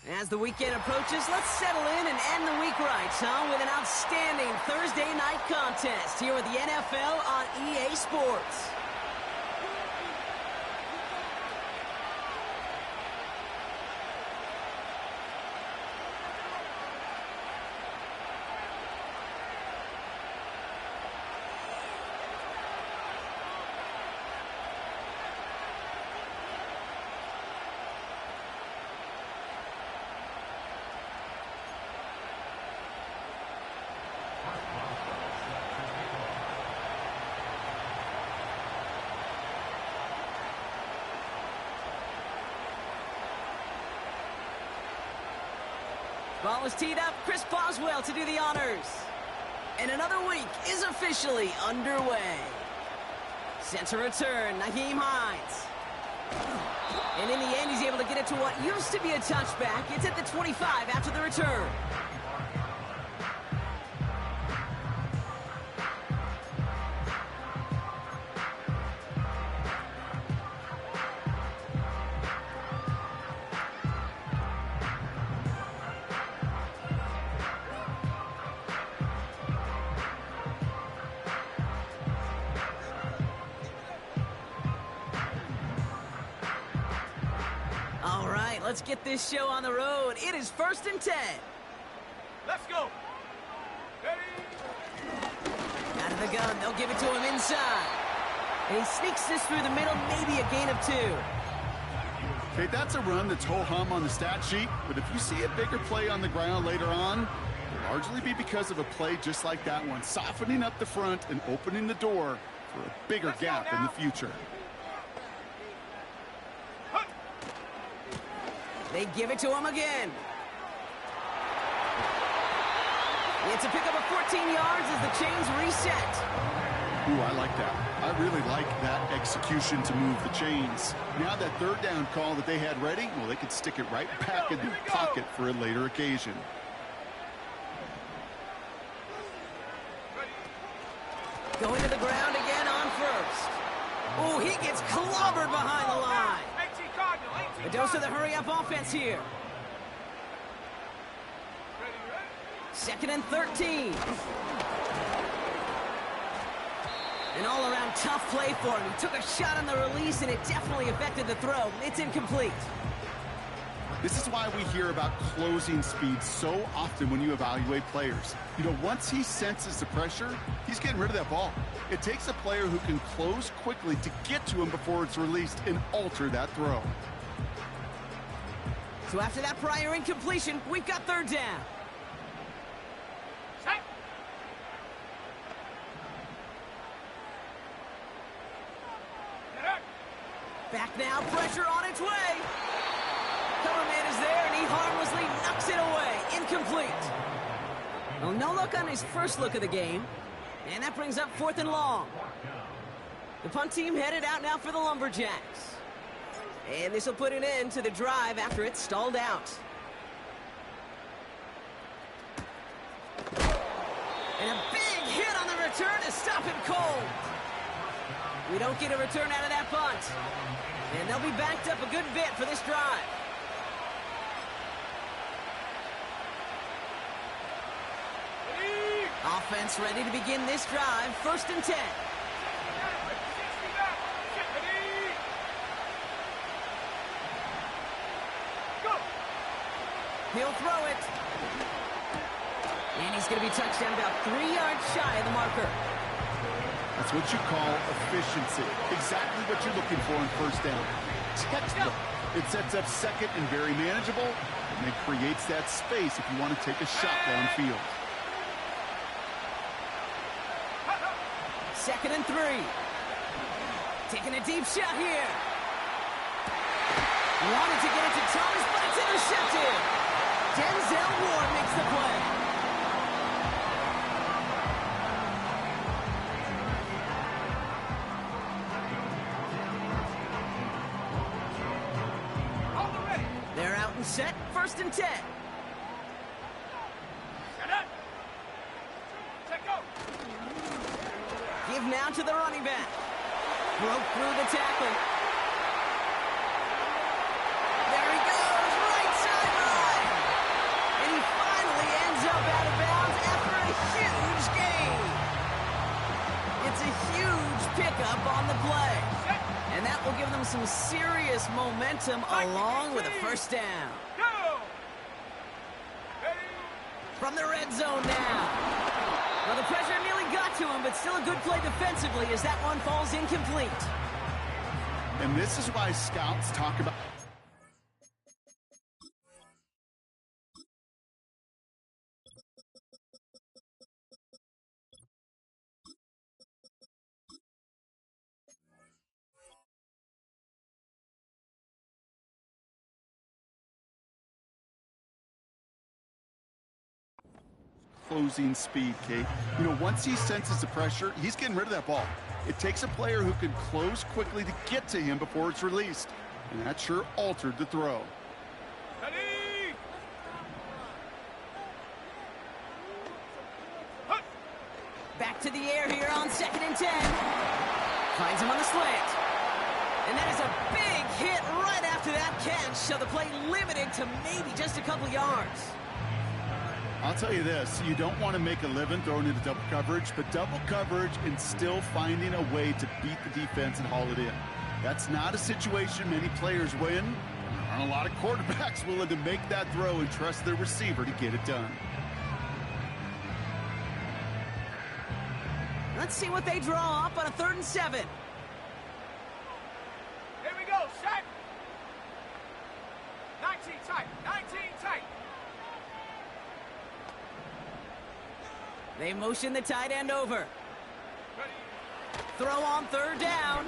As the weekend approaches, let's settle in and end the week right, with an outstanding Thursday night contest here with the NFL on EA Sports. Ball is teed up. Chris Boswell to do the honors. And another week is officially underway. Set to return, Nyheim Hines. And in the end, he's able to get it to what used to be a touchback. It's at the 25 after the return. All right, let's get this show on the road. It is 1st and 10. Let's go. Ready? Out of the gun, they'll give it to him inside. And he sneaks this through the middle, maybe a gain of 2. Okay, that's a run that's ho-hum on the stat sheet, but if you see a bigger play on the ground later on, it'll largely be because of a play just like that one, softening up the front and opening the door for a bigger gap in the future. They give it to him again. It's a pickup of 14 yards as the chains reset. Ooh, I like that. I really like that execution to move the chains. Now that third down call that they had ready, well, they could stick it right back in the pocket for a later occasion. Going to the ground again on first. Ooh, he gets clobbered behind the line. A dose of the hurry-up offense here. 2nd and 13. An all-around tough play for him. He took a shot on the release, and it definitely affected the throw. It's incomplete. This is why we hear about closing speed so often when you evaluate players. You know, once he senses the pressure, he's getting rid of that ball. It takes a player who can close quickly to get to him before it's released and alter that throw. So after that prior incompletion, we've got 3rd down. Set. Back now, pressure on its way. Cover man is there, and he harmlessly knocks it away. Incomplete. Well, no look on his first look of the game. And that brings up 4th and long. The punt team headed out now for the Lumberjacks. And this will put an end to the drive after it stalled out. And a big hit on the return to stop it cold. We don't get a return out of that punt. And they'll be backed up a good bit for this drive. Offense ready to begin this drive. 1st and 10. He'll throw it. And he's going to be touched down about 3 yards shy of the marker. That's what you call efficiency. Exactly what you're looking for in 1st down. Textbook. It sets up 2nd and very manageable, and it creates that space if you want to take a shot downfield. 2nd and 3. Taking a deep shot here. Wanted to get it to Thomas, but it's intercepted. Denzel Ward makes the play. They're out and set. 1st and 10. Give now to the running back. Broke through the tackle. There he goes, right sideline. them some serious momentum along with a first down. Go! Ready? From the red zone now. Well, the pressure nearly got to him, but still a good play defensively as that one falls incomplete. And this is why scouts talk about closing speed, Kate. You know, once he senses the pressure, he's getting rid of that ball. It takes a player who can close quickly to get to him before it's released. And that sure altered the throw. Ready? Hut. Back to the air here on 2nd and 10. Finds him on the slant. And that is a big hit right after that catch, so the play limited to maybe just a couple yards. I'll tell you this, you don't want to make a living throwing into double coverage, but double coverage and still finding a way to beat the defense and haul it in. That's not a situation many players win. There aren't a lot of quarterbacks willing to make that throw and trust their receiver to get it done. Let's see what they draw up on a 3rd and 7. Here we go, set. 19 tight, 19 tight. They motion the tight end over. Ready? Throw on 3rd down.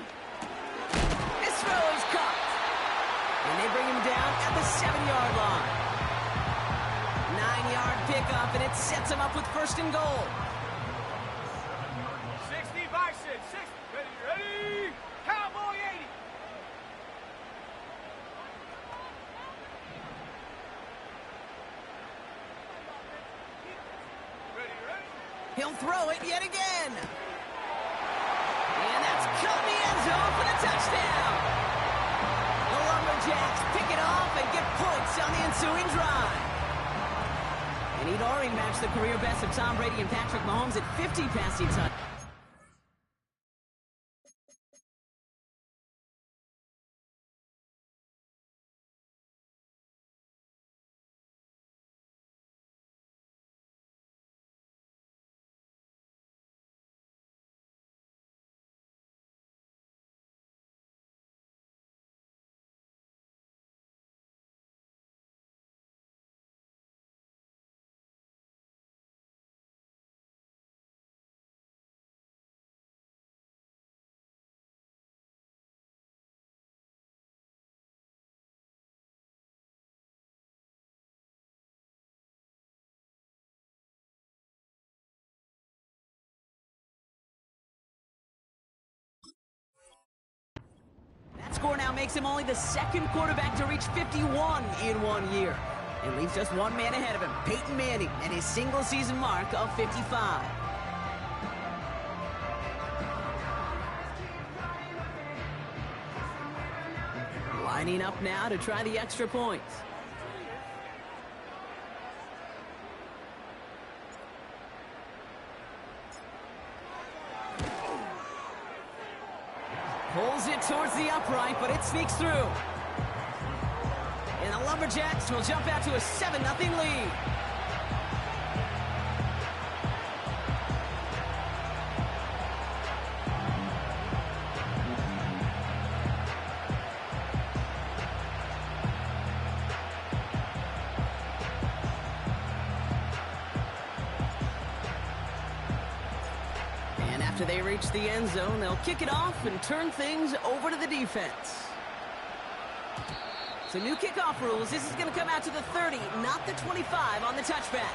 This throw is caught. And they bring him down at the 7-yard line. 9-yard pickup, and it sets him up with 1st and goal. 60 bison, 60. Ready, ready. Cowboy 80. Ready, ready. He'll throw it yet again. And that's caught in the end zone for the touchdown. The Lumberjacks pick it off and get points on the ensuing drive. And he'd already matched the career best of Tom Brady and Patrick Mahomes at 50 passing touchdowns. That score now makes him only the 2nd quarterback to reach 51 in 1 year. And leaves just one man ahead of him, Peyton Manning, and his single-season mark of 55. Lining up now to try the extra points. Pulls it towards the upright, but it sneaks through. And the Lumberjacks will jump out to a 7-0 lead. After they reach the end zone, they'll kick it off and turn things over to the defense. So new kickoff rules. This is going to come out to the 30, not the 25 on the touchback.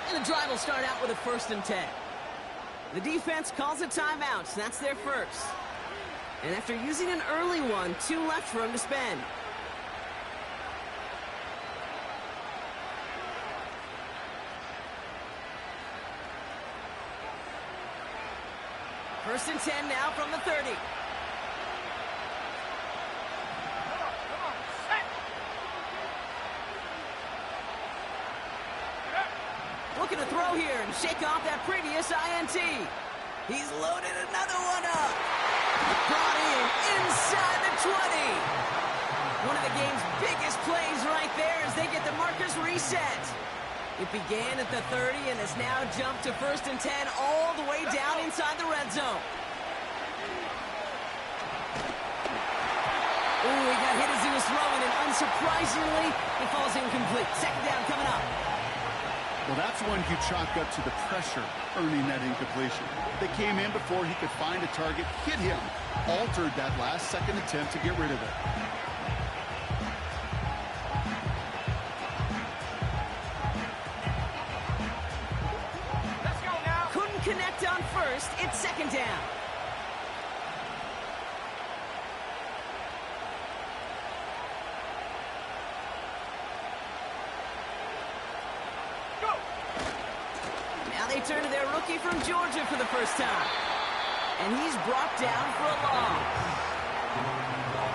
And the drive will start out with a 1st and 10. The defense calls a timeout, so that's their first. And after using an early one, 2 left for him to spend. First and 10 now from the 30. Looking to throw here and shake off that previous INT. He's loaded another one up. Brought in inside the 20. One of the game's biggest plays right there as they get the markers reset. It began at the 30 and has now jumped to first and 10 all the way down inside the red zone. Ooh, he got hit as he was throwing, and unsurprisingly, it falls incomplete. Second down coming up. Well, that's one you chalk up to the pressure earning that incompletion. They came in before he could find a target, hit him, altered that last second attempt to get rid of it. Let's go now. Couldn't connect on first. It's second down. They turn to their rookie from Georgia for the first time. And he's brought down for a loss.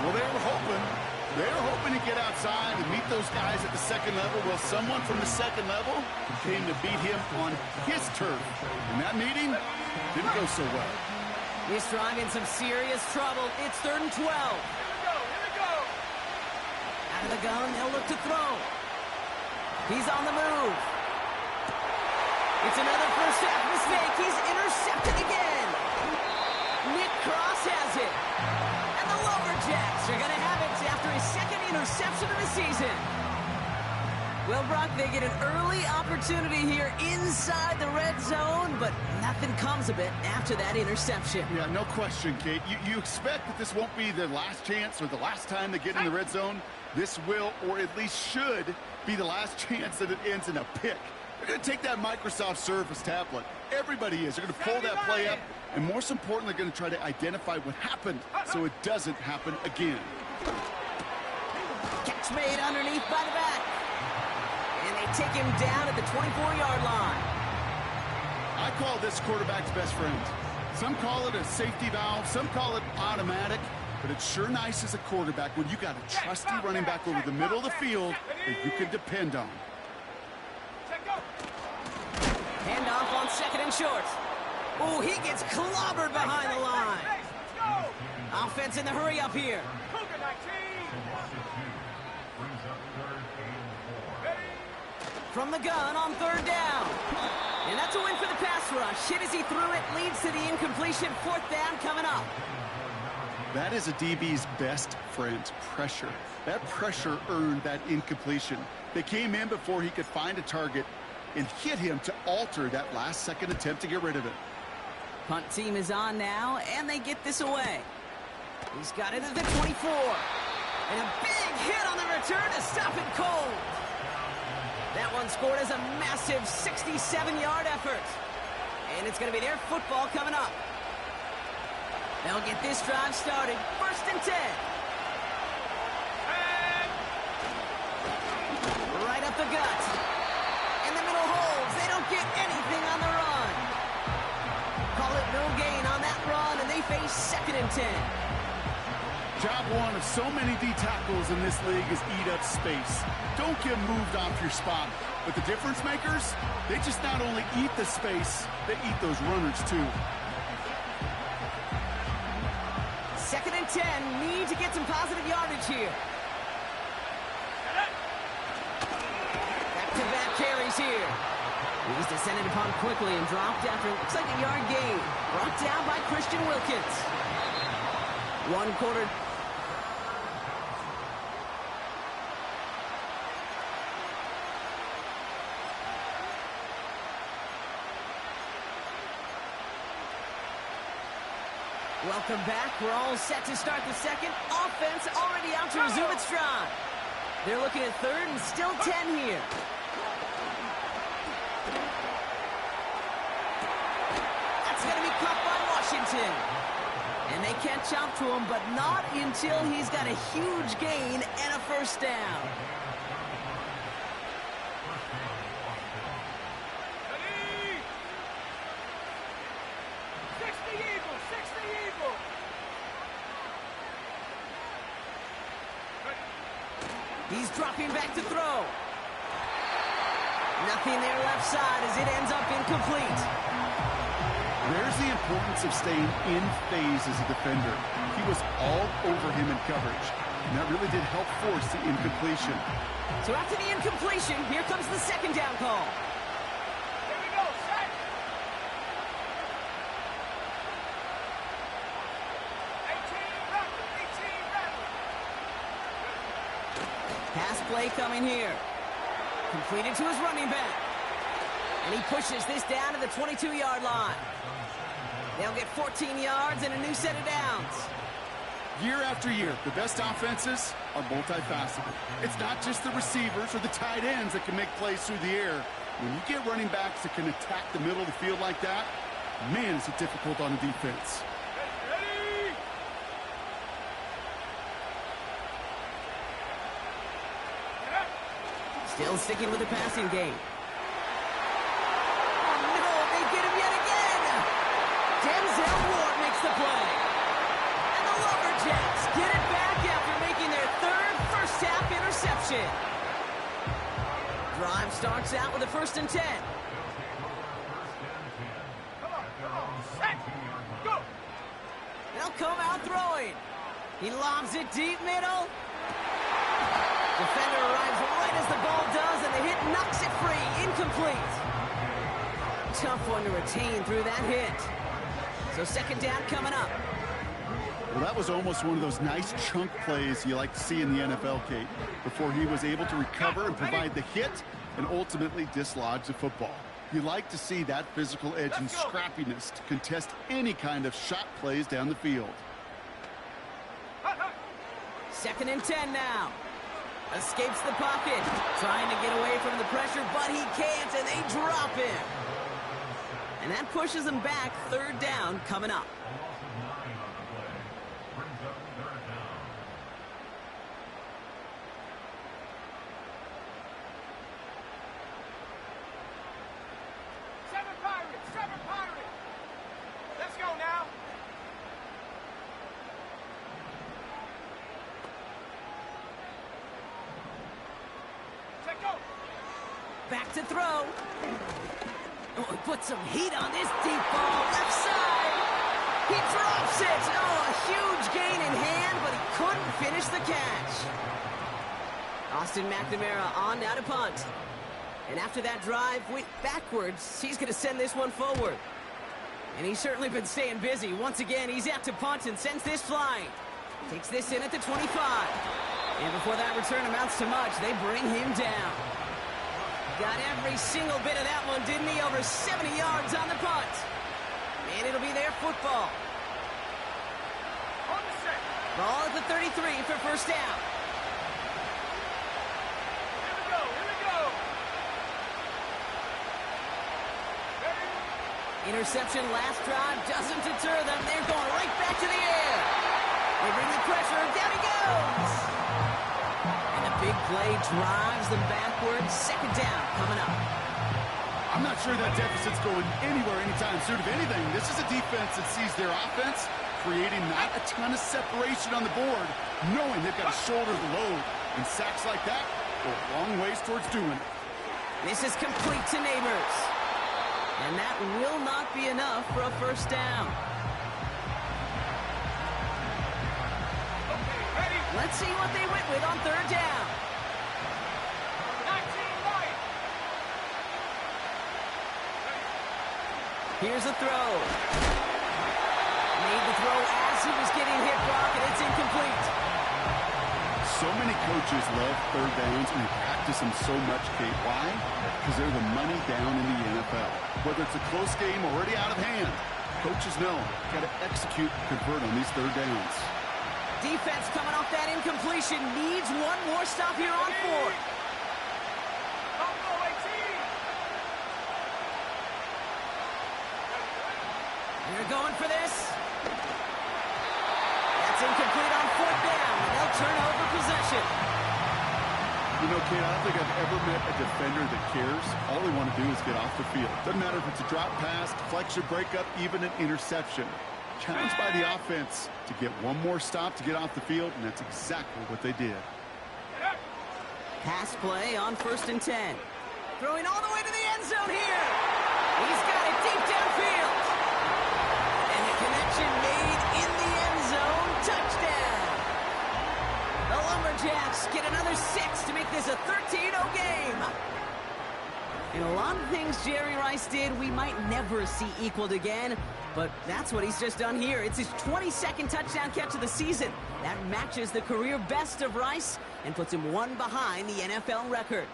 Well, they were hoping to get outside and meet those guys at the second level. Well, someone from the second level came to beat him on his turf. And that meeting didn't go so well. He's Strong in some serious trouble. It's 3rd and 12. Here we go. Out of the gun, they'll look to throw. He's on the move. It's another first half mistake. He's intercepted again. Nick Cross has it. And the Lumberjacks are going to have it after his second interception of the season. Well, Brock, they get an early opportunity here inside the red zone, but nothing comes of it after that interception. Yeah, no question, Kate. You expect that this won't be their last chance or the last time they get in the red zone. This will, or at least should, be the last chance that it ends in a pick. They're going to take that Microsoft Surface tablet. Everybody is. They're going to pull that play up, and most importantly, they're going to try to identify what happened so it doesn't happen again. Catch made underneath by the back. And they take him down at the 24-yard line. I call this quarterback's best friend. Some call it a safety valve. Some call it automatic. But it's sure nice as a quarterback when you got a trusty running back over the middle of the field that you can depend on. Handoff on second and short. Oh, he gets clobbered behind the line. Offense in the hurry up here. From the gun on 3rd down. And that's a win for the pass rush. Hit as he threw it, leads to the incompletion. 4th down coming up. That is a DB's best friend, pressure. That pressure earned that incompletion. They came in before he could find a target and hit him to alter that last second attempt to get rid of it. Punt team is on now, and they get this away. He's got it at the 24. And a big hit on the return to stop it cold. That one scored as a massive 67-yard effort. And it's going to be their football coming up. They'll get this drive started. 1st and 10. Right up the gut. In the middle holds. They don't get anything on the run. Call it no gain on that run, and they face 2nd and 10. Job one of so many D tackles in this league is eat up space. Don't get moved off your spot. But the difference makers, they just not only eat the space, they eat those runners too. 2nd and 10. Need to get some positive yardage here. Back-to-back carries here. He's descended upon quickly and dropped after it looks like a yard gain. Brought down by Christian Wilkins. 1 quarter. Welcome back. We're all set to start the second. Offense already out to resume its drive. They're looking at 3rd and still 10 here. That's going to be caught by Washington. And they catch up to him, but not until he's got a huge gain and a first down. He's dropping back to throw. Nothing there left side as it ends up incomplete. There's the importance of staying in phase as a defender. He was all over him in coverage, and that really did help force the incompletion. So after the incompletion, here comes the second down call. Here we go, set. 18 rapid. Pass play coming here. Completed to his running back. And he pushes this down to the 22-yard line. They'll get 14 yards and a new set of downs. Year after year, the best offenses are multifaceted. It's not just the receivers or the tight ends that can make plays through the air. When you get running backs that can attack the middle of the field like that, man, is it difficult on the defense. Ready? Still sticking with the passing game. Oh, no, they get him yet again. Denzel Ward makes the play. And the Lumberjacks get it back after making their third first-half interception. Drive starts out with a 1st and 10. Come on, set, go. They'll come out throwing. He lobs it deep middle. Defender arrives right as the ball does, and the hit knocks it free. Incomplete. Tough one to retain through that hit. So second down coming up. Well, that was almost one of those nice chunk plays you like to see in the NFL, Kate, before he was able to recover and provide the hit and ultimately dislodge the football. You like to see that physical edge and scrappiness to contest any kind of shot plays down the field. 2nd and 10 now. Escapes the pocket. Trying to get away from the pressure, but he can't, and they drop him. And that pushes him back. 3rd down coming up. Seven Pirates. Let's go now. Take go. Back to throw. Oh, put some heat on this deep ball. Left side. He drops it. Oh, a huge gain in hand, but he couldn't finish the catch. Austin McNamara on now to punt. And after that drive went backwards, he's going to send this one forward. And he's certainly been staying busy. Once again, he's out to punt and sends this flying. Takes this in at the 25. And before that return amounts to much, they bring him down. Got every single bit of that one, didn't he? Over 70 yards on the punt. And it'll be their football. On the set. Ball at the 33 for 1st down. Here we go. Interception last drive doesn't deter them. They're going right back to the air. They bring the pressure. Down he goes. And the big play drives them backwards. 2nd down coming up. I'm not sure that deficit's going anywhere anytime soon. If anything, this is a defense that sees their offense creating not a ton of separation on the board, knowing they've got to shoulder the load. And sacks like that go a long ways towards doing it. This is complete to Neighbors. And that will not be enough for a 1st down. Okay, ready. Let's see what they went with on 3rd down. 19 right. Here's a throw. Made the throw as he was getting hit, Brock, and it's incomplete. So many coaches love 3rd downs and practice them so much, Kate. Why? Because they're the money down in the NFL. Whether it's a close game already out of hand, coaches know got to execute and convert on these 3rd downs. Defense coming off that incompletion needs one more stop here on 4th. Combo 18. They're going for this. That's incomplete on 4th down, and they'll turn over possession. You know, Kate, I don't think I've ever met a defender that cares. All they want to do is get off the field. Doesn't matter if it's a drop pass, deflection, breakup, even an interception. Challenged by the offense to get one more stop to get off the field, and that's exactly what they did. Pass play on 1st and 10. Throwing all the way to the end zone here. He's got it deep downfield. And the connection made in the end zone. Touchdown. The Lumberjacks get another 6 to make this a 13-0 game. And a lot of things Jerry Rice did we might never see equaled again, but that's what he's just done here. It's his 22nd touchdown catch of the season. That matches the career best of Rice and puts him one behind the NFL record.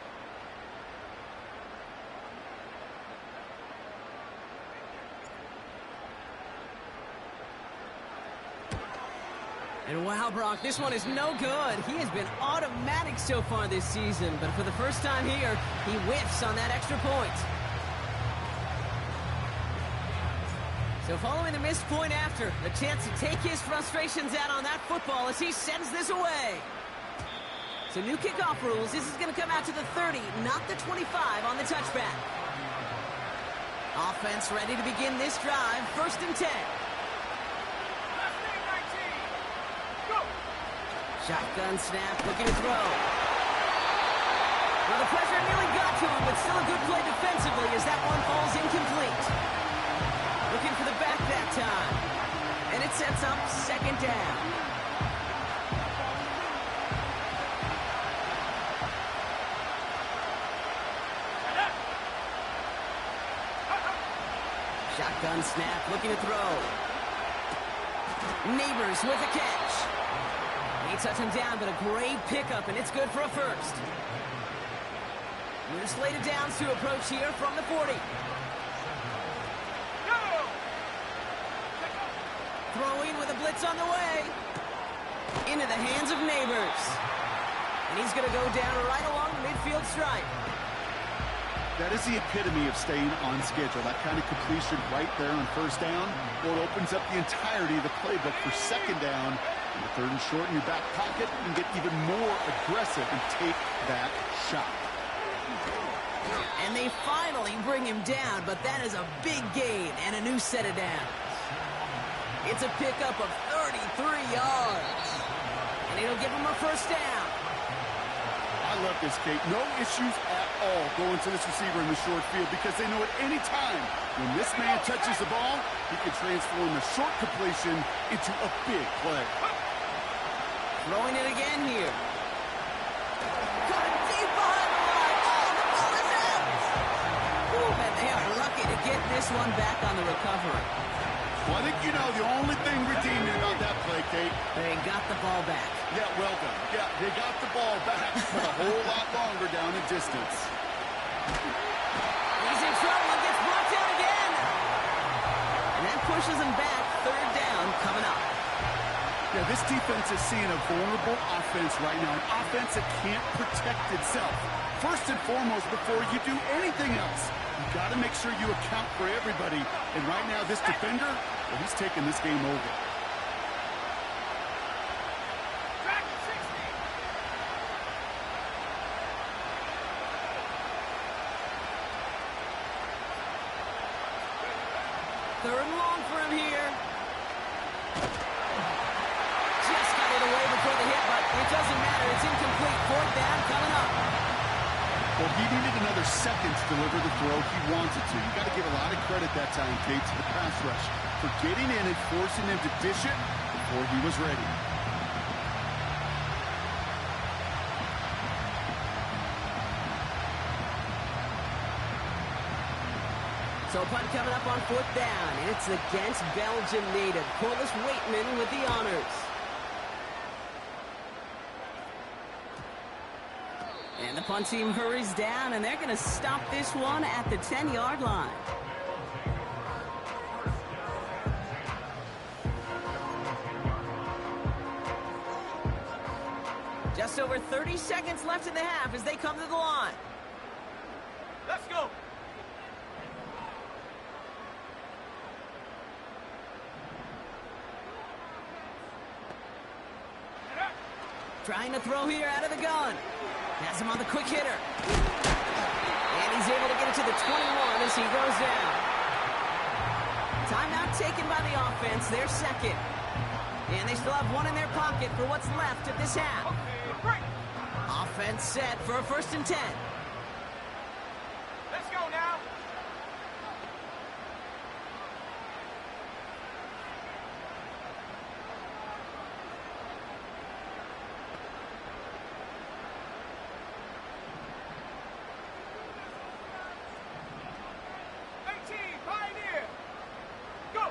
And wow, Brock, this one is no good. He has been automatic so far this season, but for the first time here, he whiffs on that extra point. So following the missed point after, a chance to take his frustrations out on that football as he sends this away. So new kickoff rules, this is going to come out to the 30, not the 25 on the touchback. Offense ready to begin this drive, 1st and 10. Shotgun snap, looking to throw. Well, the pressure nearly got to him, but still a good play defensively as that one falls incomplete. Looking for the back that time. And it sets up 2nd down. Shotgun snap, looking to throw. Neighbors with a catch. He touched him down, but a great pickup, and it's good for a 1st. New slated downs to approach here from the 40. Throwing with a blitz on the way. Into the hands of Neighbors. And he's going to go down right along the midfield stripe. That is the epitome of staying on schedule. That kind of completion right there on 1st down. Well, it opens up the entirety of the playbook for 2nd down. And the 3rd and short in your back pocket, and get even more aggressive and take that shot. And they finally bring him down, but that is a big gain and a new set of downs. It's a pickup of 33 yards. And it'll give him a 1st down. I love this, Kate. No issues at all going to this receiver in the short field because they know at any time when this man touches the ball, he can transform a short completion into a big play. Throwing it again here. Got it deep behind the line. Oh, the ball is out. Ooh, and they are lucky to get this one back on the recovery. Well, I think you know the only thing redeeming about that play, Kate. They got the ball back. Yeah, well done. Yeah, they got the ball back, but a whole lot longer down in distance. He's in trouble and gets brought down again. And that pushes him back. 3rd down coming up. Yeah, this defense is seeing a vulnerable offense right now, an offense that can't protect itself. First and foremost, before you do anything else, you got to make sure you account for everybody. And right now, this defender, well, he's taking this game over. Third and long for him here. Just got it away before the hit, but it doesn't matter. It's incomplete. 4th down coming up. Well, he needed another second to deliver the throw he wanted to. You got to give a lot of credit that time, Kate, to the pass rush for getting in and forcing him to dish it before he was ready. So punt coming up on 4th down, and it's against Belgian native Corliss Waitman with the honors. And the punt team hurries down, and they're going to stop this one at the 10-yard line. Just over 30 seconds left in the half as they come to the line. Let's go. Trying to throw here out of the gun. Has him on the quick hitter. And he's able to get it to the 21 as he goes down. Timeout taken by the offense, their 2nd. And they still have one in their pocket for what's left of this half. Defense set for a 1st and 10. Let's go now. Pioneer. Go.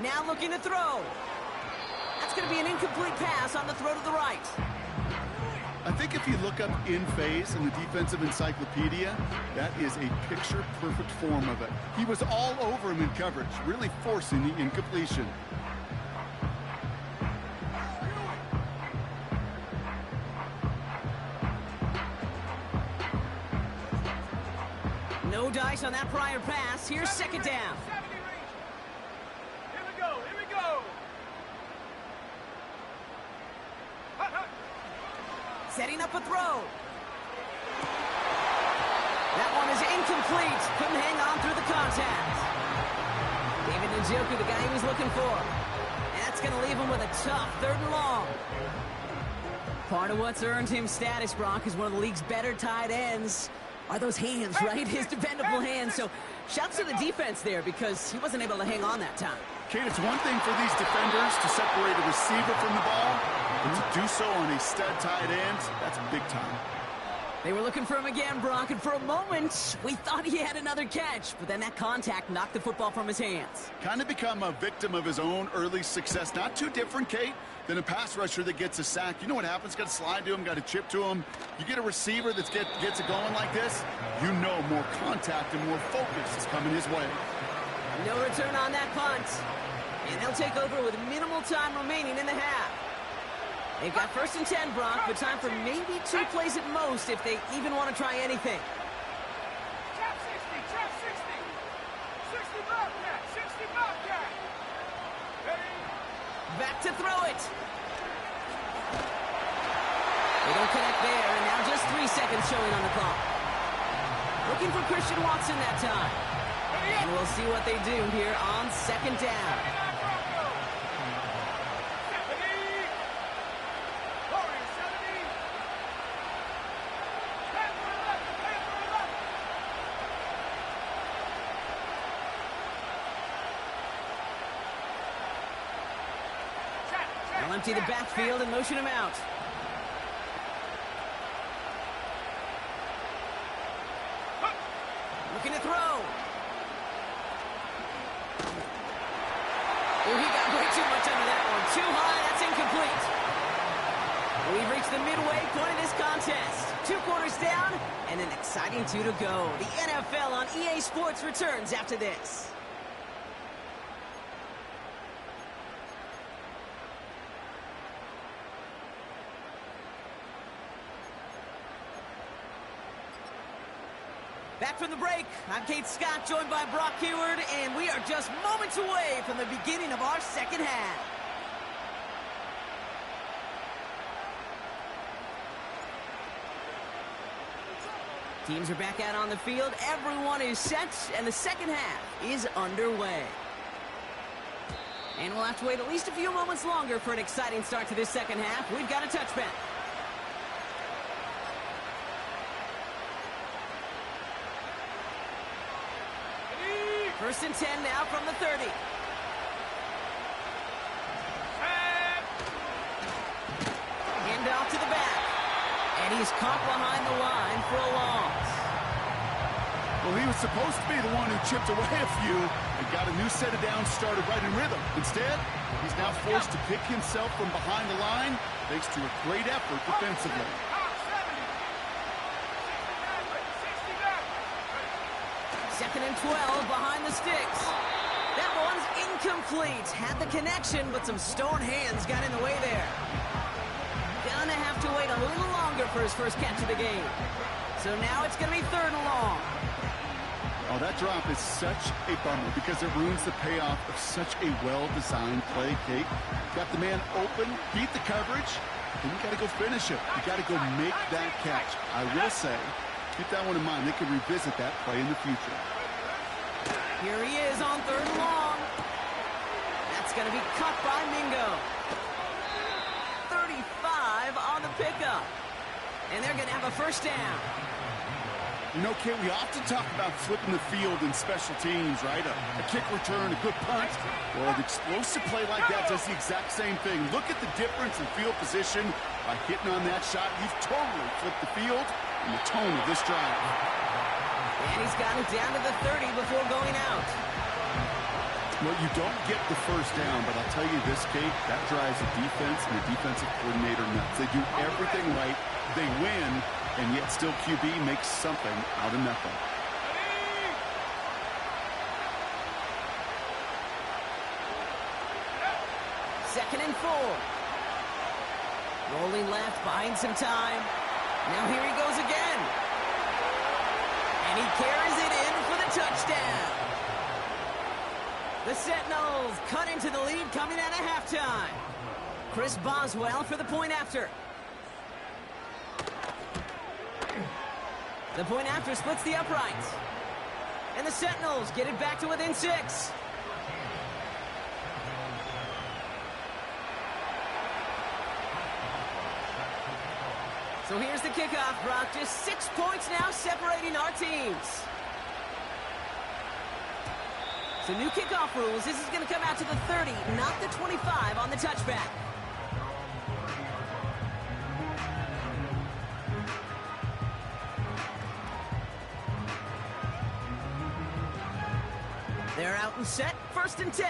Now looking to throw. That's going to be an incomplete pass on the throw to the right. I think if you look up in phase in the defensive encyclopedia, that is a picture-perfect form of it. He was all over him in coverage, really forcing the incompletion. No dice on that prior pass. Here's 2nd down. 70 range. Here we go. Here we go. Hut, hut. Setting up a throw. That one is incomplete. Couldn't hang on through the contact. David Njoku, the guy he was looking for. And that's going to leave him with a tough 3rd and long. Part of what's earned him status, Brock, is one of the league's better tight ends. Are those hands, right? His dependable hands. So shouts to the defense there because he wasn't able to hang on that time. Kate, it's one thing for these defenders to separate a receiver from the ball, but to do so on a stud tight end, that's big time. They were looking for him again, Brock, and for a moment, we thought he had another catch, but then that contact knocked the football from his hands. Kind of become a victim of his own early success. Not too different, Kate, than a pass rusher that gets a sack. You know what happens? Got to slide to him, got to chip to him. You get a receiver that gets it going like this, you know more contact and more focus is coming his way. No return on that punt. And they'll take over with minimal time remaining in the half. They've got 1st and 10, Brock, but time for maybe 2 plays at most if they even want to try anything. Trap 60. Trap 60. 60 Bobcat. 60 Bobcat. Ready. Back to throw it. They don't connect there, and now just 3 seconds showing on the clock. Looking for Christian Watson that time. And we'll see what they do here on 2nd down. They'll empty the backfield and motion him out. Looking to throw. Oh, he got way too much under that one. Too high, that's incomplete. We've reached the midway point of this contest. 2 quarters down and an exciting 2 to go. The NFL on EA Sports returns after this. Back from the break, I'm Kate Scott, joined by Brock Huard, and we are just moments away from the beginning of our 2nd half. Teams are back out on the field, everyone is set, and the 2nd half is underway. And we'll have to wait at least a few moments longer for an exciting start to this 2nd half. We've got a touchback. 1st and 10 now from the 30. Hand off to the back. And he's caught behind the line for a loss. Well, he was supposed to be the one who chipped away a few and got a new set of downs started right in rhythm. Instead, he's now forced to pick himself from behind the line thanks to a great effort defensively. 2nd and 12 behind the sticks. That one's incomplete. Had the connection, but some stone hands got in the way there. Gonna have to wait a little longer for his first catch of the game. So now it's gonna be 3rd and long. Oh, that drop is such a bummer because it ruins the payoff of such a well-designed play, Kate. Got the man open, beat the coverage, then you got to go finish it. You got to go make that catch. I will say, keep that one in mind. They could revisit that play in the future. Here he is on 3rd and long. That's going to be cut by Mingo. 35 on the pickup. And they're going to have a first down. You know, Kate, we often talk about flipping the field in special teams, right? A kick return, a good punt. Well, an explosive play like that does the exact same thing. Look at the difference in field position. By hitting on that shot, you've totally flipped the field and the tone of this drive. And he's got it down to the 30 before going out. Well, you don't get the first down, but I'll tell you this, Kate, that drives the defense and the defensive coordinator nuts. They do everything right. They win, and yet still QB makes something out of nothing. Second and 4. Rolling left, buying some time. Now here he goes again. And he carries it in for the touchdown. The Sentinels cut into the lead coming out of halftime. Chris Boswell for the point after. The point after splits the uprights. And the Sentinels get it back to within 6. So here's the kickoff, Brock. Just 6 points now separating our teams. So new kickoff rules. This is going to come out to the 30, not the 25 on the touchback. They're out and set. First and 10.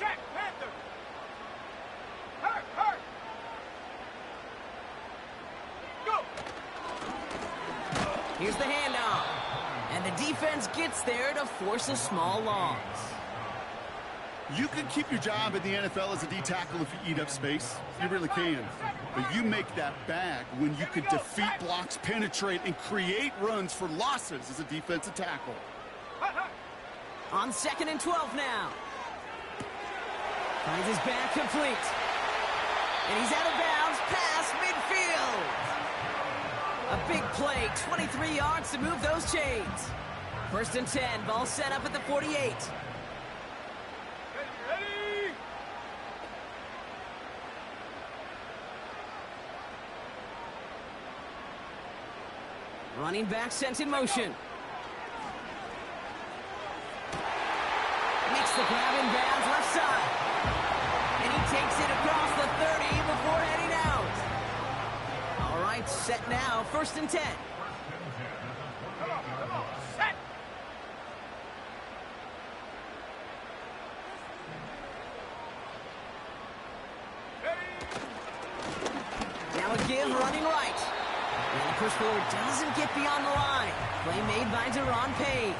Jack Panther. Hurt. Go. Here's the handoff. And the defense gets there to force a small loss. You can keep your job in the NFL as a D tackle if you eat up space. You really can. But you make that bag when you can defeat blocks, penetrate, and create runs for losses as a defensive tackle. On second and 12 now. Finds his back complete. And he's out of bounds past midfield. A big play, 23 yards to move those chains. First and 10, ball set up at the 48. Ready. Running back sent in motion. Makes the grab in bounds left side. And he takes it across the 30 before heading out. All right, set now, first and 10. Come on. Set. Now a give running right. And the push forward doesn't get beyond the line. Play made by Deron Payne.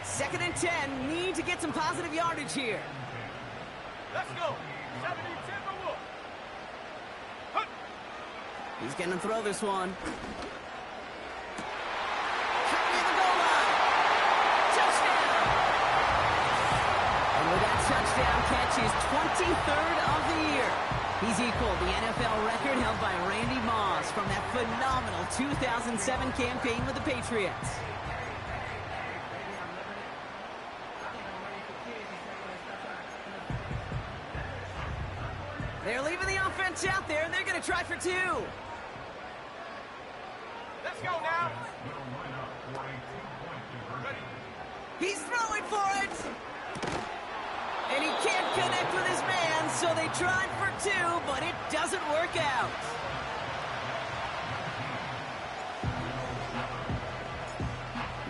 Second and 10, need to get some positive yardage here. Let's go. 70-10 for Wolf. Hunt. He's going to throw this one. Cut near the goal line. Touchdown. And with that touchdown catch, his 23rd of the year. He's equaled the NFL record held by Randy Moss from that phenomenal 2007 campaign with the Patriots. They're leaving the offense out there, and they're going to try for 2. Let's go now. Ready. He's throwing for it. And he can't connect with his man, so they tried for 2, but it doesn't work out.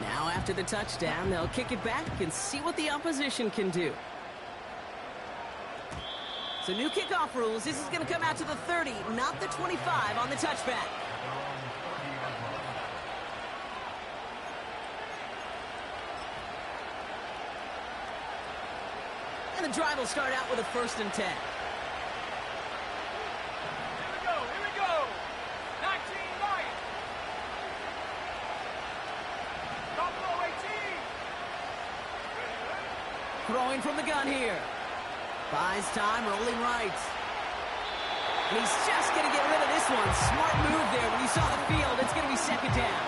Now after the touchdown, they'll kick it back and see what the opposition can do. So new kickoff rules. This is going to come out to the 30, not the 25 on the touchback. And the drive will start out with a first and 10. Here we go. 19 Lions. Buffalo 18. Throwing from the gun here. Buys time, rolling right. And he's just going to get rid of this one. Smart move there. When he saw the field, it's going to be second down.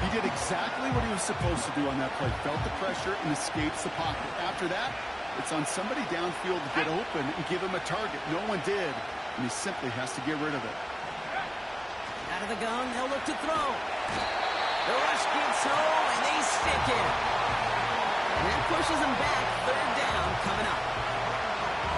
He did exactly what he was supposed to do on that play. Felt the pressure and escapes the pocket. After that, it's on somebody downfield to get open and give him a target. No one did. and he simply has to get rid of it. Out of the gun, they'll look to throw. The rush gets home, and they stick it. And that pushes them back. Third down coming up.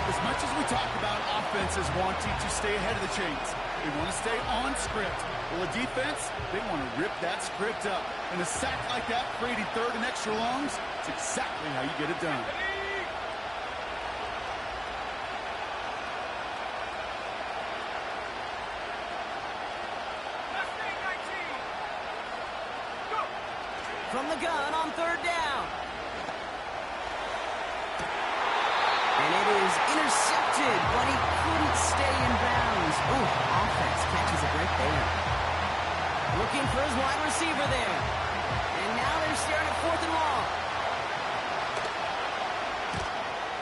As much as we talk about offenses wanting to stay ahead of the chains, they want to stay on script. Well, a defense, they want to rip that script up. And a sack like that, creating third and extra longs, it's exactly how you get it done. From the gun on third down. And it is intercepted, but he couldn't stay in bounds. Ooh, offense catches a break there. Looking for his wide receiver there. And now they're staring at fourth and long.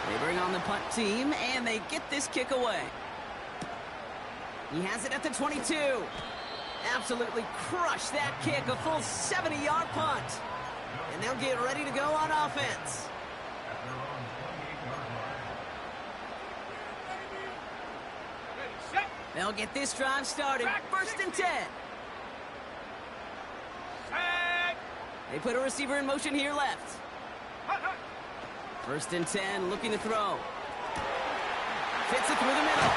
They bring on the punt team, and they get this kick away. He has it at the 22. Absolutely crushed that kick, a full 70-yard punt. And they'll get ready to go on offense. They'll get this drive started. First and 10. They put a receiver in motion here left. First and 10, looking to throw. Fits it through the middle.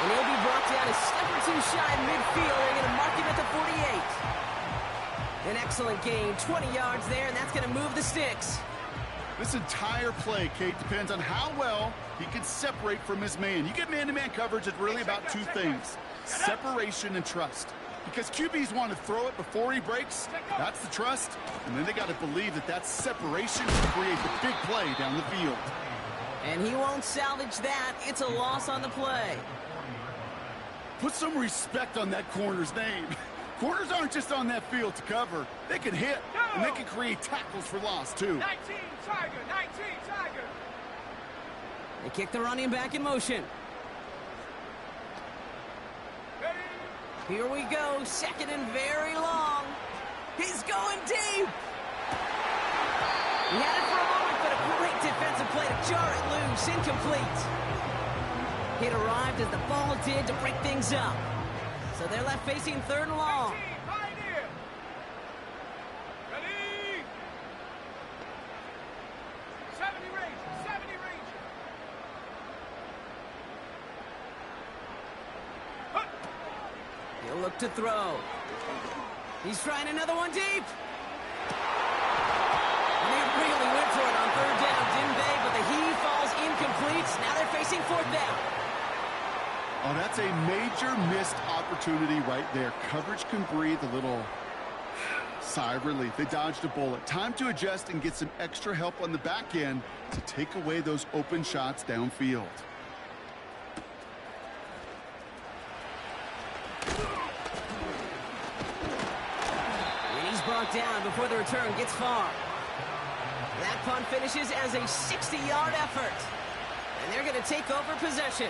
And he'll be brought down a step or two shy of midfield. They're going to mark him at the 48. An excellent gain, 20 yards there, and that's going to move the sticks. This entire play, Kate, depends on how well he can separate from his man. You get man-to-man coverage, it's really about two things: separation and trust. Because QBs want to throw it before he breaks, that's the trust. And then they got to believe that that separation will create the big play down the field. And he won't salvage that. It's a loss on the play. Put some respect on that corner's name. Corners aren't just on that field to cover. They can hit, and they can create tackles for loss, too. 19 Tiger, 19 Tiger. They kick the running back in motion. Ready? Here we go, second and very long. He's going deep. He had it for a moment, but a great defensive play to jar it loose, incomplete. It arrived as the ball did to break things up. So they're left facing third and long. 19, Pioneer. Ready? 70 range, 70 range. Huh. He'll look to throw. He's trying another one deep. And they really went for it on third down, didn't they? But the heave falls incomplete. Now they're facing fourth down. Oh, that's a major missed opportunity right there. Coverage can breathe a little sigh of relief. They dodged a bullet. Time to adjust and get some extra help on the back end to take away those open shots downfield. And he's brought down before the return gets far. That punt finishes as a 60-yard effort. And they're going to take over possession.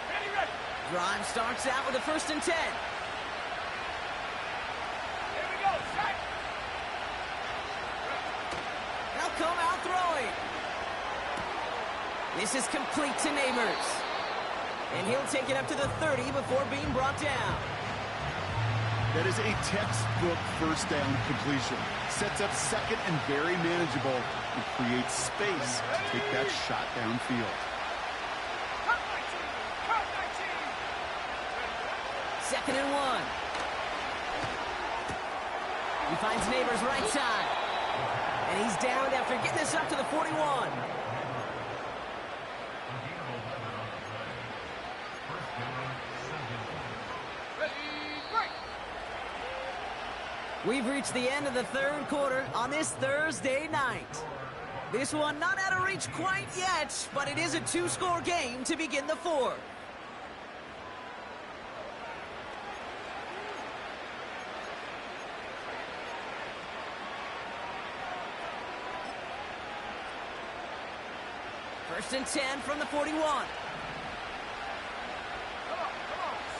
Ready, ready. Drive starts out with a first and 10. Here we go, set. They'll come out throwing. This is complete to Neighbors. And he'll take it up to the 30 before being brought down. That is a textbook first down completion. Sets up second and very manageable and creates space to take that shot downfield. Cut 19, cut 19. Second and 1. He finds Neighbors right side. And he's down after getting this up to the 41. We've reached the end of the third quarter on this Thursday night. This one not out of reach quite yet, but it is a two-score game to begin the fourth. First and 10 from the 41. Come on,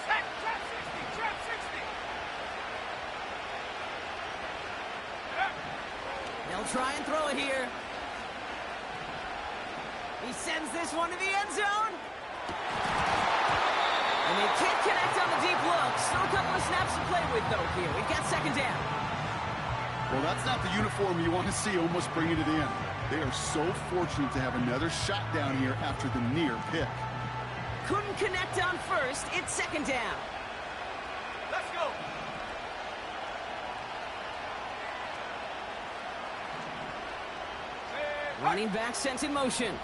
set, trap 60, trap 60. They'll try and throw it here. He sends this one to the end zone. And they can't connect on the deep look. Still a couple of snaps to play with, though, here. We've got second down. Well, that's not the uniform you want to see almost bringing it in. They are so fortunate to have another shot down here after the near pick. Couldn't connect on first. It's second down. Let's go. Running back sent in motion.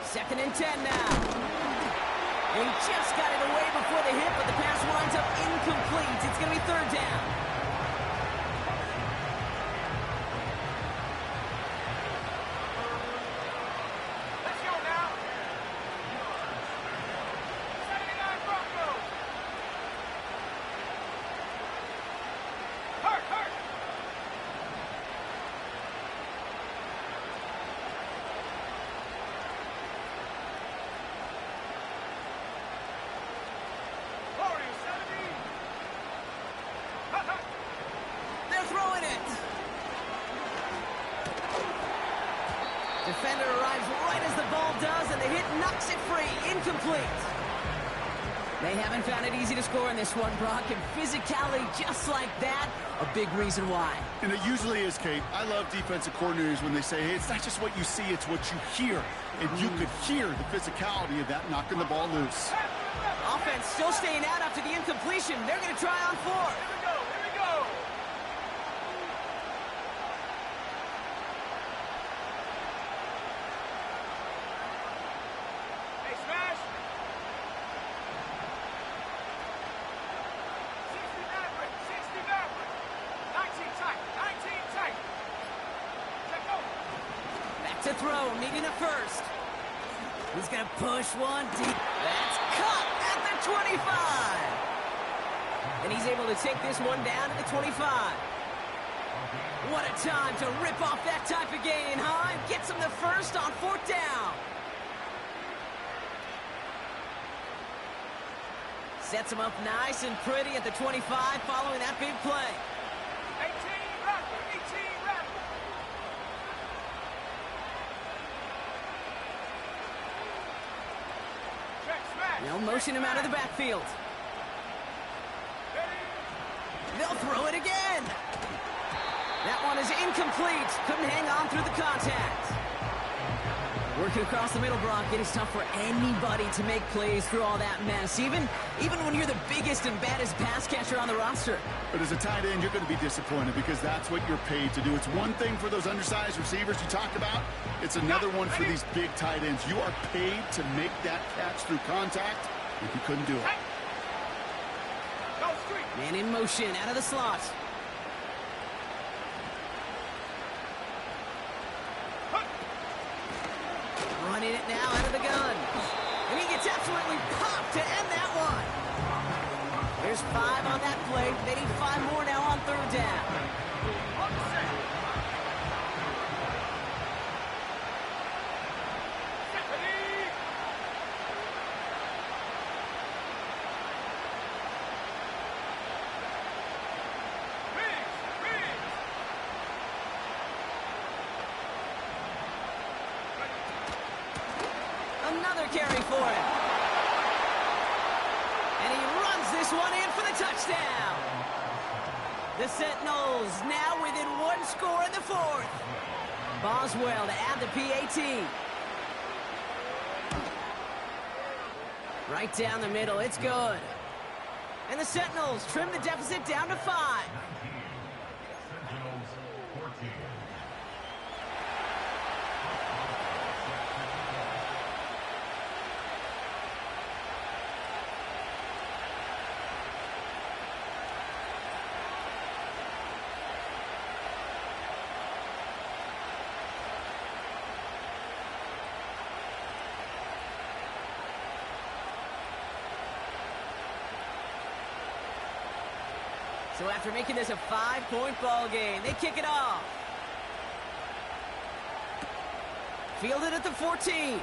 Second and 10 now. He just got it away before the hit, but the pass winds up incomplete. It's going to be third down. Let's go now. 79 Broncos. Hurt. They're throwing it. Defender arrives right as the ball does, and the hit knocks it free. Incomplete. They haven't found it easy to score in this one, Brock, and physicality just like that, a big reason why. And it usually is, Kate. I love defensive coordinators when they say, hey, it's not just what you see, it's what you hear. And you could hear the physicality of that knocking the ball loose. Offense still staying out after the incompletion. They're going to try on fourth. Here we go. Hey, smash. 60 Maverick. 19 tight. Check go. Back to throw, needing a first. He's going to push one deep. That's cut at the 25. And he's able to take this one down to the 25. What a time to rip off that type of gain, huh? And gets him the first on fourth down. Sets him up nice and pretty at the 25 following that big play. 18 Raptor. Check, smash. They'll motion him out of the backfield. They'll throw it again. That one is incomplete. Couldn't hang on through the contact. Working across the middle, Brock, it is tough for anybody to make plays through all that mess, even when you're the biggest and baddest pass catcher on the roster. But as a tight end, you're going to be disappointed because that's what you're paid to do. It's one thing for those undersized receivers you talked about. It's another one for these big tight ends. You are paid to make that catch through contact. If you couldn't do it. Man in motion, out of the slot. Running it now out of the gun. And he gets absolutely popped to end that one. There's 5 on that play. They need 5 more now on third down. Another carry for him. And he runs this one in for the touchdown. The Sentinels now within 1 score in the fourth. Boswell to add the PAT. Right down the middle, it's good. And the Sentinels trim the deficit down to 5. So after making this a 5-point ball game, they kick it off. Fielded at the 14.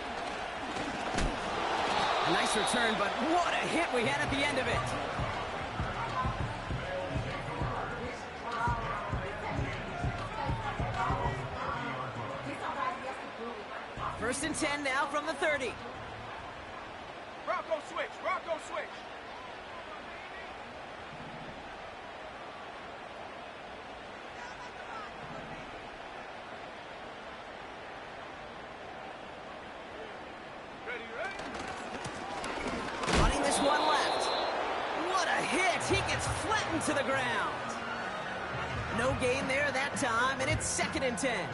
A nice return, but what a hit we had at the end of it. First and 10 now from the 30. Bronco switch. Bronco switch. Ready, ready? Running this one left. What a hit. He gets flattened to the ground. No gain there that time, and it's second and 10.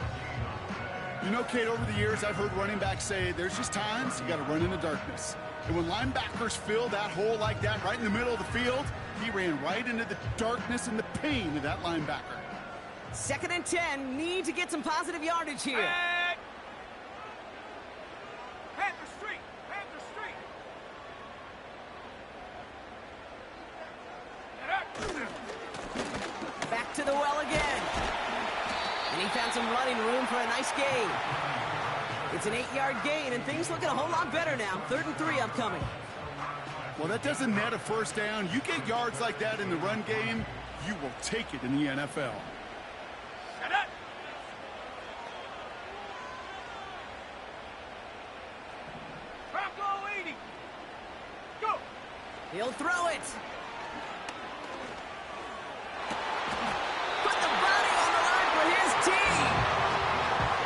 You know, Kate, over the years, I've heard running backs say there's just times you got to run in the darkness. And when linebackers fill that hole like that right in the middle of the field, he ran right into the darkness and the pain of that linebacker. Second and 10. Need to get some positive yardage here. And Panther Street. Panther Street. Back to the well again. And he found some running room for a nice gain. It's an 8-yard gain, and things looking a whole lot better now. 3rd and 3 upcoming. Well, that doesn't net a first down. You get yards like that in the run game, you will take it in the NFL. Shut up. Bronco 80. Go. He'll throw it. Put the body on the line for his team.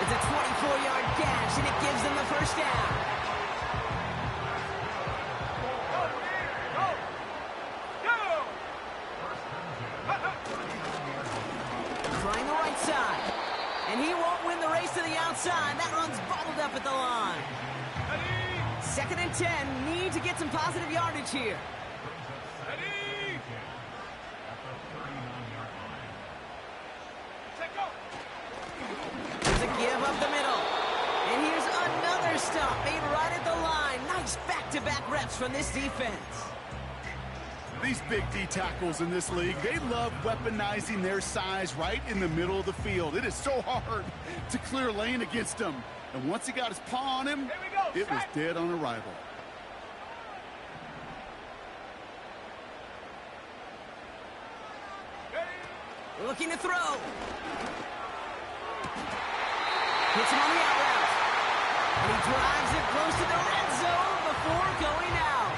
It's a 24-yard gash, and it gives them the first down. Go, man. Go. Go. Trying the right side. And he won't win the race to the outside. That run's bottled up at the line. Ready. Second and 10. Need to get some positive yardage here. Ready. Check go. There's a give up the middle. And here's another stop made right at the line. Nice back-to-back reps from this defense. These big D tackles in this league, they love weaponizing their size right in the middle of the field. It is so hard to clear lane against them. And once he got his paw on him, Here we go. it was Set. dead on arrival. Ready. Looking to throw. Hits him on the out route. And he drives it close to the red zone before going out.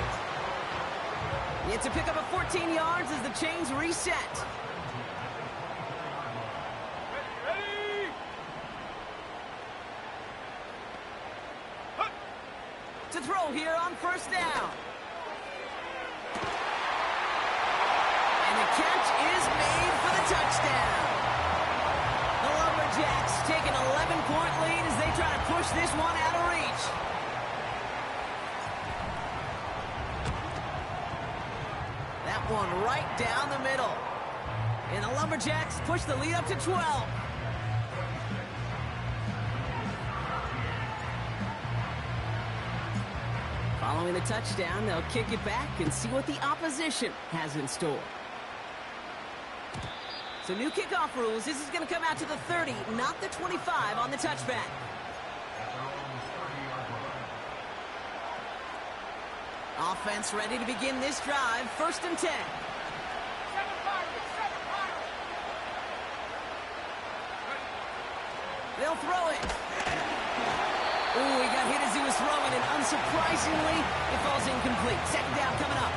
It's a pickup of 14 yards as the chains reset. Ready. Hut. To throw here on first down. And the catch is made for the touchdown. The Lumberjacks take an 11-point lead as they try to push this one out of reach. That one right down the middle. And the Lumberjacks push the lead up to 12. Following the touchdown, they'll kick it back and see what the opposition has in store. So new kickoff rules. This is going to come out to the 30, not the 25 on the touchback. Offense ready to begin this drive. First and 10. 7 Pirates. 7 Pirates. They'll throw it. Ooh, he got hit as he was throwing, and unsurprisingly, it falls incomplete. Second down coming up.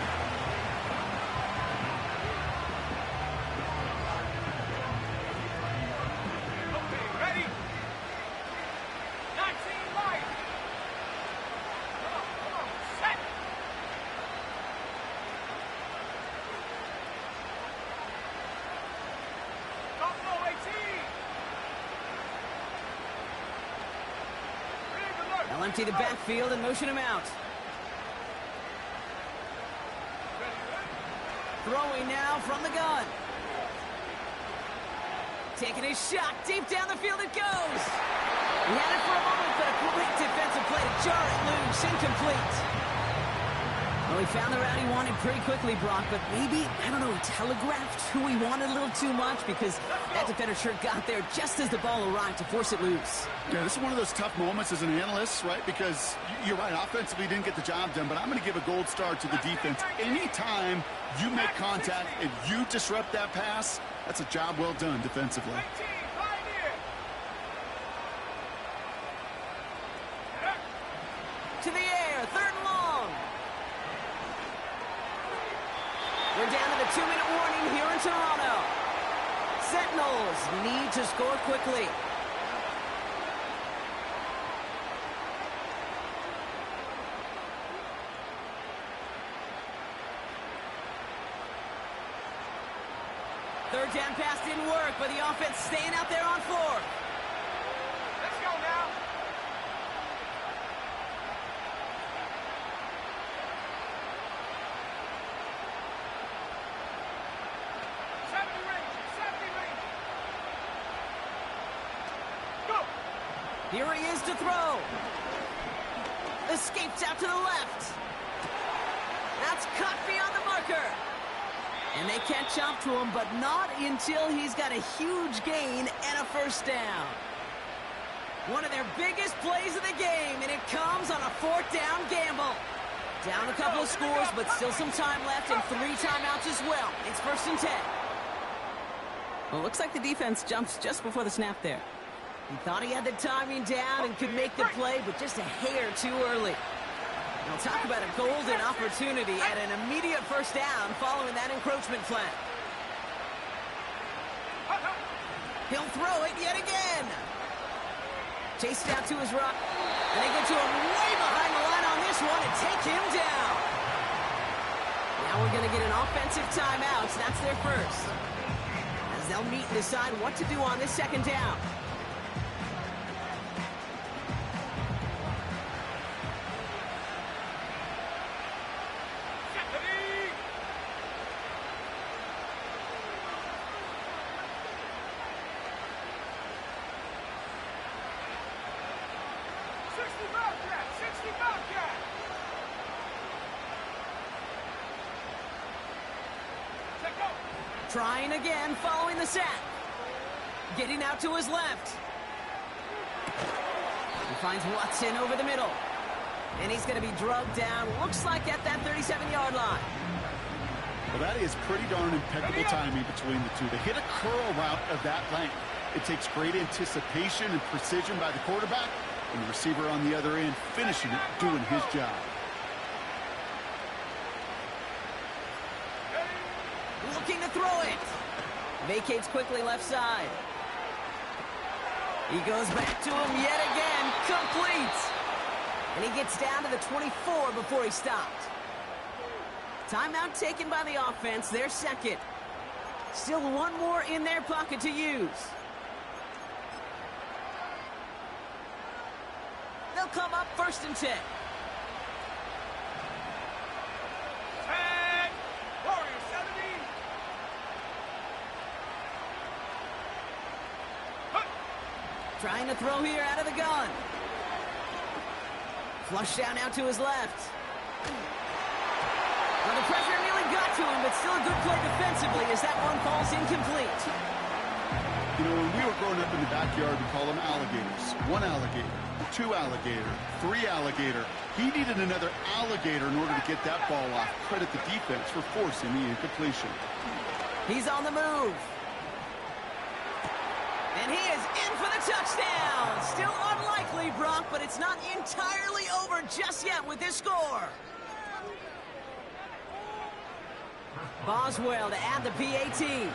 Okay, ready. 19 light. Come on. Set. Buffalo 18. Big alert. They'll empty the backfield and motion him out. Ready, ready. Throwing now from the gun. Taking his shot. Deep down the field it goes. He had it for a moment, but a great defensive play to jar it loose. Incomplete. Well, he found the route he wanted pretty quickly, Brock, but maybe, I don't know, he telegraphed who he wanted a little too much because that defender sure got there just as the ball arrived to force it loose. Yeah, this is one of those tough moments as an analyst, right? Because you're right, offensively didn't get the job done, but I'm going to give a gold star to the defense. Anytime you make contact and you disrupt that pass, that's a job well done defensively. 19, Pioneer. Get a 2-minute warning here in Toronto. Sentinels need to score quickly. Third down pass didn't work, but the offense staying out there on 4. Let's go now. Here he is to throw. Escapes out to the left. That's caught beyond the marker. And they catch up to him, but not until he's got a huge gain and a first down. One of their biggest plays of the game, and it comes on a 4th down gamble. Down a couple of scores, but still some time left and 3 timeouts as well. It's 1st and 10. Well, it looks like the defense jumps just before the snap there. He thought he had the timing down and could make the play, but just a hair too early. Now talk about a golden opportunity at an immediate first down following that encroachment flag. He'll throw it yet again. Chased out to his right. And they get to him way behind the line on this one and take him down. Now we're going to get an offensive timeout. So that's their first. As they'll meet and decide what to do on this 2nd down. Trying again, following the sack. Getting out to his left. He finds Watson over the middle. And he's going to be drugged down, looks like at that 37-yard line. Well, that is pretty darn impeccable timing between the two. They hit a curl route of that length. It takes great anticipation and precision by the quarterback, and the receiver on the other end finishing it, doing his job. Looking to throw it. Vacates quickly left side. He goes back to him yet again. Complete. And he gets down to the 24 before he stopped. Timeout taken by the offense. Their second. Still one more in their pocket to use. They'll come up 1st and 10. Trying to throw here out of the gun. Flush down out to his left. Well, the pressure nearly got to him, but still a good play defensively as that one falls incomplete. You know, when we were growing up in the backyard, we call them alligators. 1 alligator, 2 alligator, 3 alligator. He needed another alligator in order to get that ball off. Credit the defense for forcing the incompletion. He's on the move. And he is in for the touchdown. Still unlikely, Brock, but it's not entirely over just yet with this score. Boswell to add the PAT.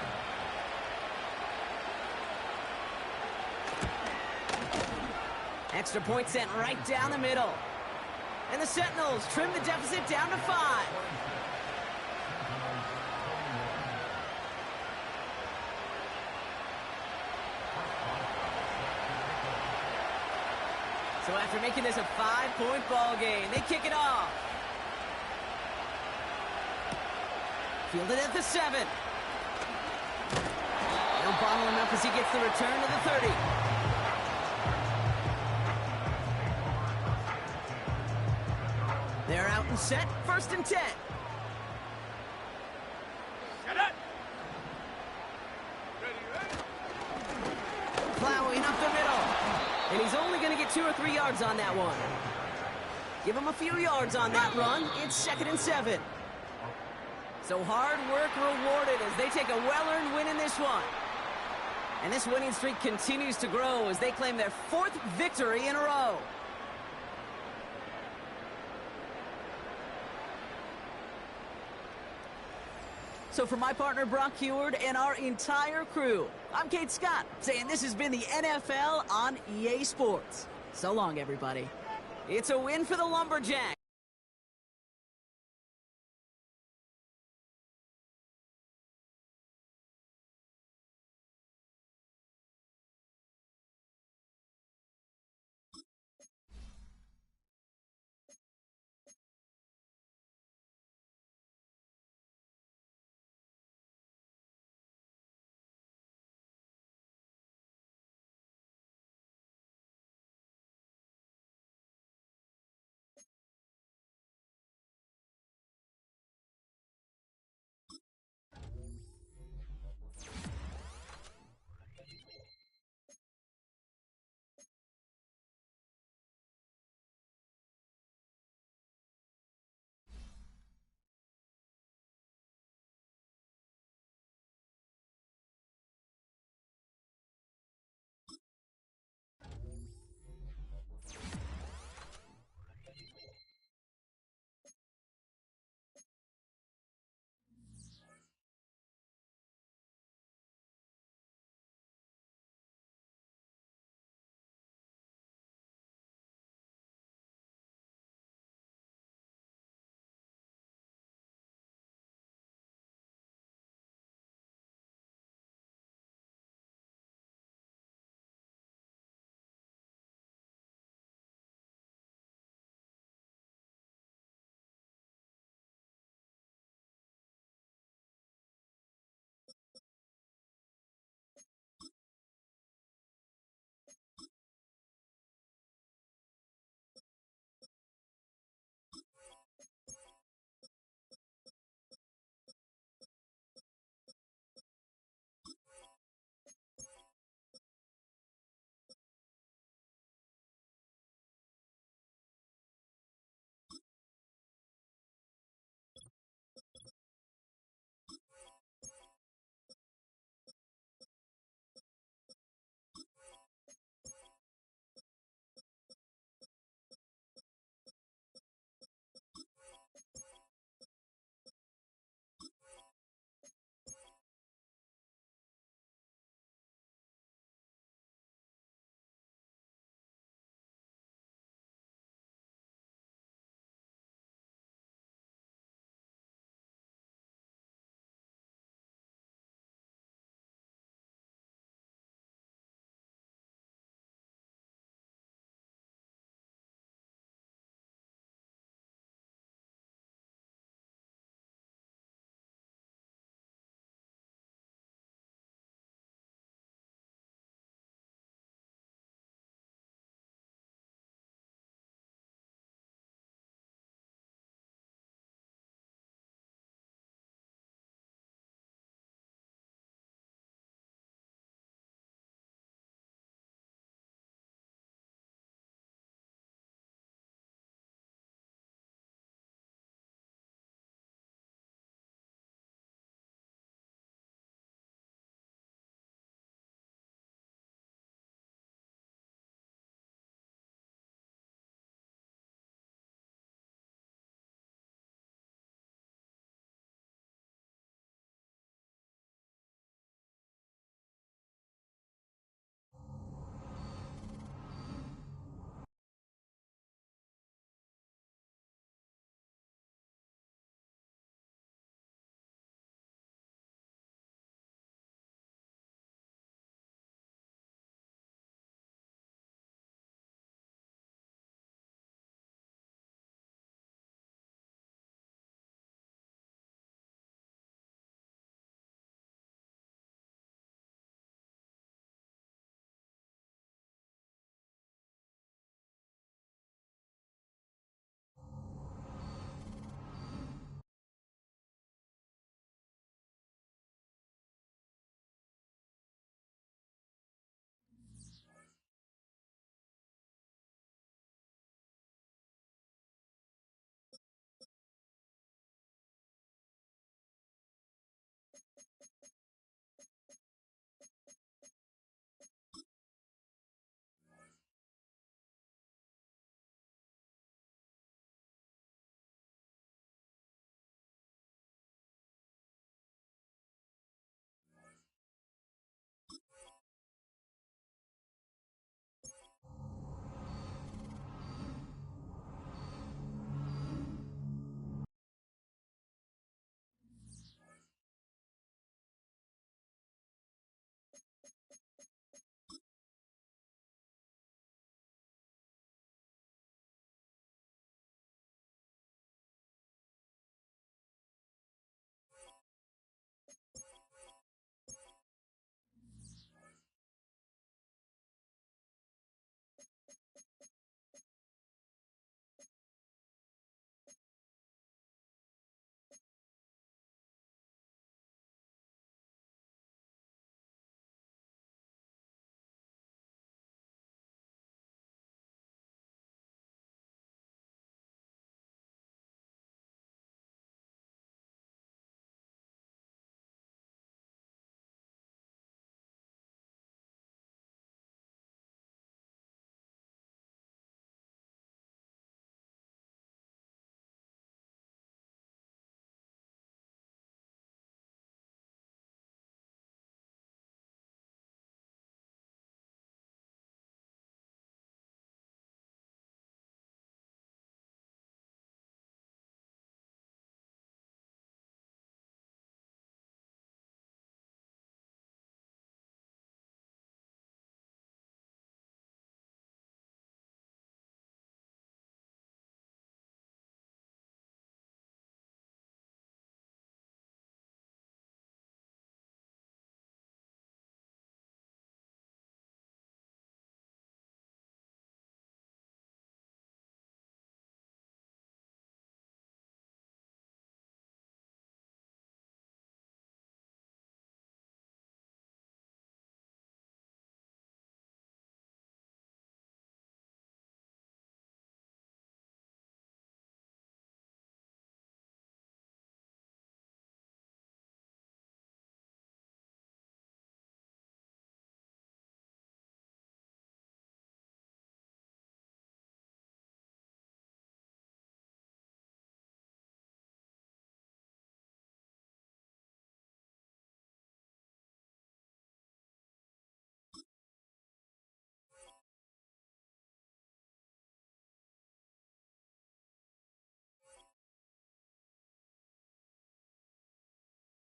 Extra point sent right down the middle. And the Sentinels trim the deficit down to 5. So after making this a 5-point ball game, they kick it off. Fielded at the 7. They'll bottle him up as he gets the return to the 30. They're out and set, 1st and 10. Plowing up the middle. And he's only going to get 2 or 3 yards on that one. Give him a few yards on that run. It's 2nd and 7. So hard work rewarded as they take a well-earned win in this one. And this winning streak continues to grow as they claim their 4th victory in a row. So for my partner Brock Heward and our entire crew, I'm Kate Scott, saying this has been the NFL on EA Sports. So long, everybody. It's a win for the Lumberjacks.